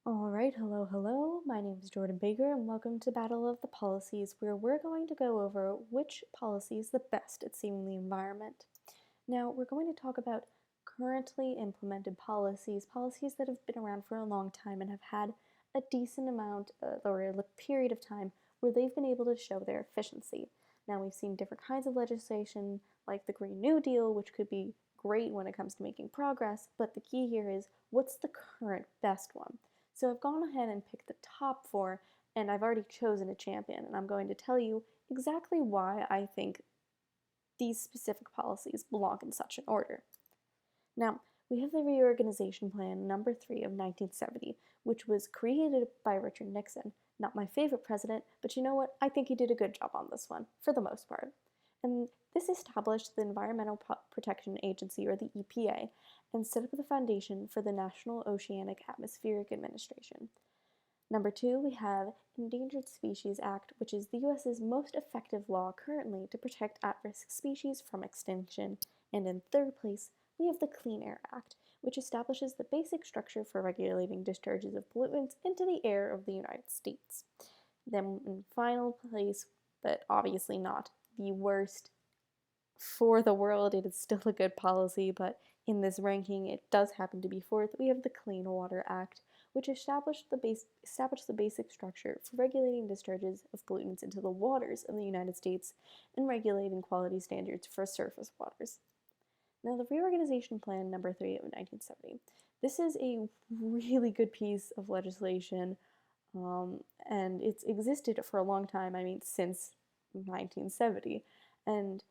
All right, hello. My name is Jordan Baker, and welcome to Battle of the Policies, where we're going to go over which policy is the best at saving the environment. Now, we're going to talk about currently implemented policies that have been around for a long time and have had a decent amount or a period of time where they've been able to show their efficiency. Now, we've seen different kinds of legislation, like the Green New Deal, which could be great when it comes to making progress, but the key here is what's the current best one? So I've gone ahead and picked the top four, and I've already chosen a champion, and I'm going to tell you exactly why I think these specific policies belong in such an order. Now, we have the Reorganization Plan number 3 of 1970, which was created by Richard Nixon. Not my favorite president, but you know what? I think he did a good job on this one, for the most part. And this established the Environmental Protection Agency, or the EPA, and set up the foundation for the National Oceanic Atmospheric Administration. Number 2, we have Endangered Species Act, which is the U.S.'s most effective law currently to protect at-risk species from extinction. And in third place, we have the Clean Air Act, which establishes the basic structure for regulating discharges of pollutants into the air of the United States. Then in final place, but obviously not the worst for the world, it is still a good policy, but in this ranking it does happen to be fourth. We have the Clean Water Act, which established the basic structure for regulating discharges of pollutants into the waters of the United States and regulating quality standards for surface waters. Now, the Reorganization Plan number 3 of 1970. This is a really good piece of legislation, and it's existed for a long time, since 1970. And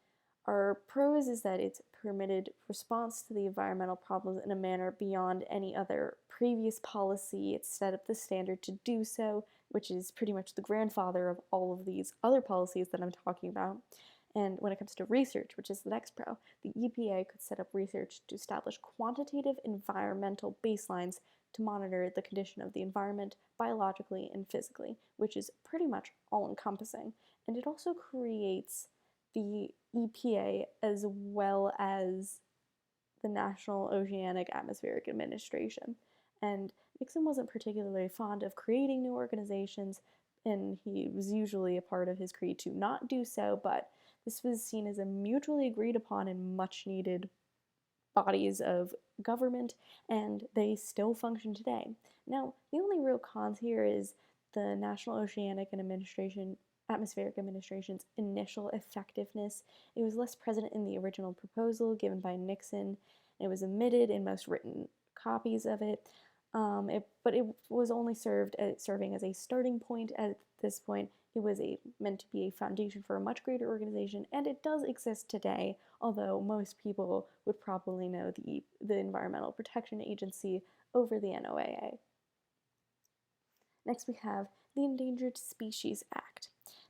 our pros is that it's permitted response to the environmental problems in a manner beyond any other previous policy. It's set up the standard to do so, which is pretty much the grandfather of all of these other policies that I'm talking about. And when it comes to research, which is the next pro, the EPA could set up research to establish quantitative environmental baselines to monitor the condition of the environment biologically and physically, which is pretty much all encompassing. And it also creates the EPA as well as the National Oceanic Atmospheric Administration. And Nixon wasn't particularly fond of creating new organizations, and he was usually a part of his creed to not do so, but this was seen as a mutually agreed upon and much needed bodies of government, and they still function today. Now, the only real cons here is the National Oceanic and Atmospheric Administration's initial effectiveness. It was less present in the original proposal given by Nixon. It was omitted in most written copies of it. But it was only serving as a starting point at this point. It was meant to be a foundation for a much greater organization, and it does exist today, although most people would probably know the Environmental Protection Agency over the NOAA. Next, we have the Endangered Species Act.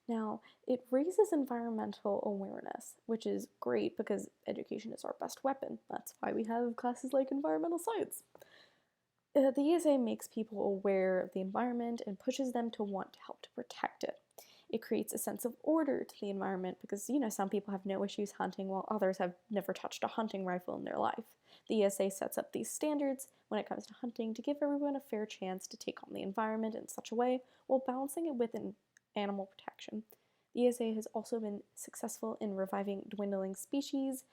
Now, it raises environmental awareness, which is great because education is our best weapon. That's why we have classes like environmental science. The ESA makes people aware of the environment and pushes them to want to help to protect it. It creates a sense of order to the environment because, some people have no issues hunting while others have never touched a hunting rifle in their life. The ESA sets up these standards when it comes to hunting to give everyone a fair chance to take on the environment in such a way while balancing it with animal protection. The ESA has also been successful in reviving dwindling species.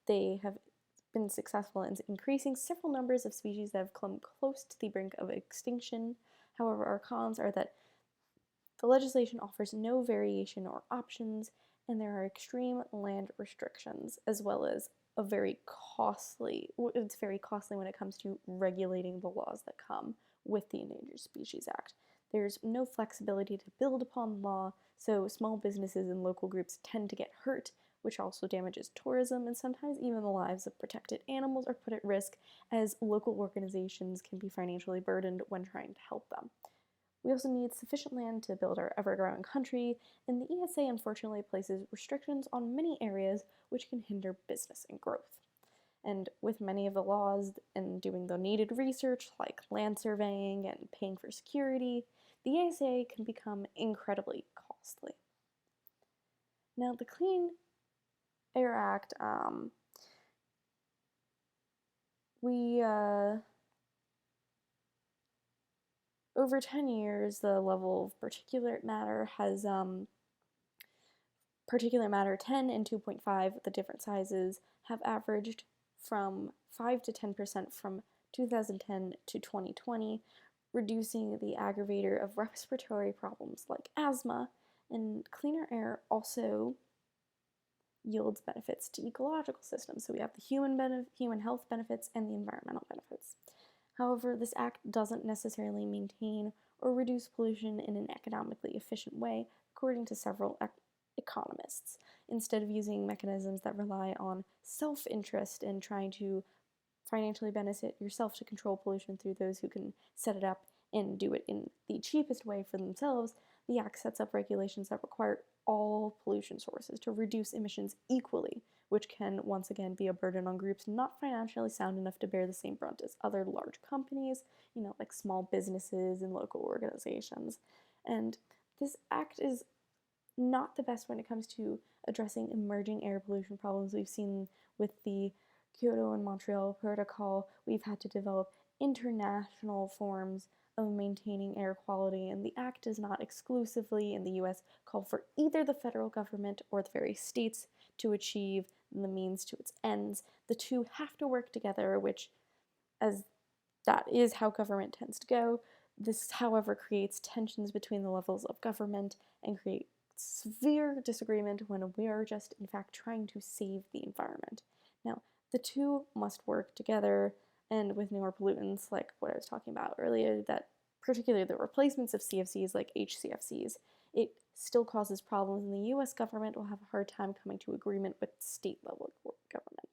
They have been successful in increasing several numbers of species that have come close to the brink of extinction. However, our cons are that the legislation offers no variation or options, and there are extreme land restrictions, as well as it's very costly when it comes to regulating the laws that come with the Endangered Species Act. There's no flexibility to build upon the law, so small businesses and local groups tend to get hurt, which also damages tourism, and sometimes even the lives of protected animals are put at risk, as local organizations can be financially burdened when trying to help them. We also need sufficient land to build our ever-growing country, and the ESA unfortunately places restrictions on many areas which can hinder business and growth. And with many of the laws and doing the needed research like land surveying and paying for security, the ESA can become incredibly costly. Now, the Clean Air Act, we over 10 years, the level of particulate matter has particulate matter 10 and 2.5, the different sizes, have averaged from 5 to 10% from 2010 to 2020, reducing the aggravator of respiratory problems like asthma. And cleaner air also yields benefits to ecological systems. So we have the human health benefits and the environmental benefits. However, this act doesn't necessarily maintain or reduce pollution in an economically efficient way, according to several economists. Instead of using mechanisms that rely on self-interest and trying to financially benefit yourself to control pollution through those who can set it up and do it in the cheapest way for themselves, the Act sets up regulations that require all pollution sources to reduce emissions equally, which can once again be a burden on groups not financially sound enough to bear the same brunt as other large companies, like small businesses and local organizations. And this act is not the best when it comes to addressing emerging air pollution problems. We've seen with the Kyoto and Montreal Protocol, we've had to develop international forms of maintaining air quality, and the act does not exclusively in the US call for either the federal government or the various states to achieve the means to its ends. The two have to work together, which, as that is how government tends to go. This, however, creates tensions between the levels of government and creates severe disagreement when we are just, in fact, trying to save the environment. Now, the two must work together, and with newer pollutants, like what I was talking about earlier, that particularly the replacements of CFCs like HCFCs, it still causes problems, and the US government will have a hard time coming to agreement with state level government.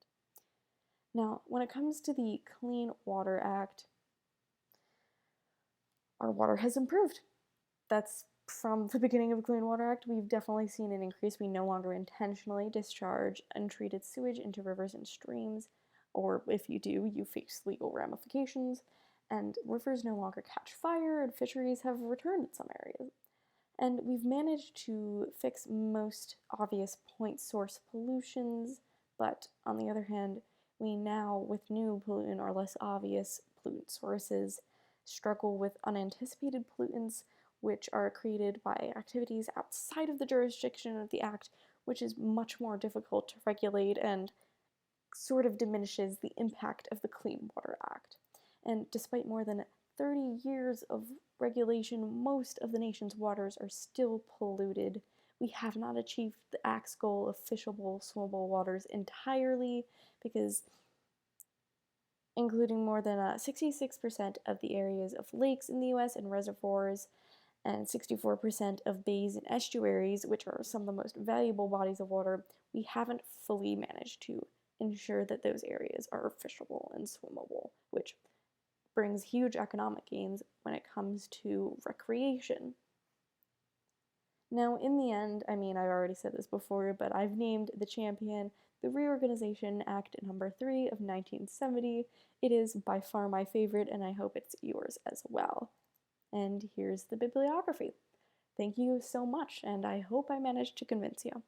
Now, when it comes to the Clean Water Act, our water has improved. That's from the beginning of the Clean Water Act. We've definitely seen an increase. We no longer intentionally discharge untreated sewage into rivers and streams, or if you do, you face legal ramifications. And rivers no longer catch fire, and fisheries have returned in some areas. And we've managed to fix most obvious point source pollutions, but on the other hand, we now, with new pollutant or less obvious pollutant sources, struggle with unanticipated pollutants, which are created by activities outside of the jurisdiction of the Act, which is much more difficult to regulate and sort of diminishes the impact of the Clean Water Act. And despite more than 30 years of regulation, most of the nation's waters are still polluted. We have not achieved the Act's goal of fishable, swimmable waters entirely, because including more than 66% of the areas of lakes in the US and reservoirs, and 64% of bays and estuaries, which are some of the most valuable bodies of water, we haven't fully managed to ensure that those areas are fishable and swimmable, which brings huge economic gains when it comes to recreation. Now, in the end, I've already said this before, but I've named the champion the Reorganization Act number 3 of 1970. It is by far my favorite, and I hope it's yours as well. And here's the bibliography. Thank you so much, and I hope I managed to convince you.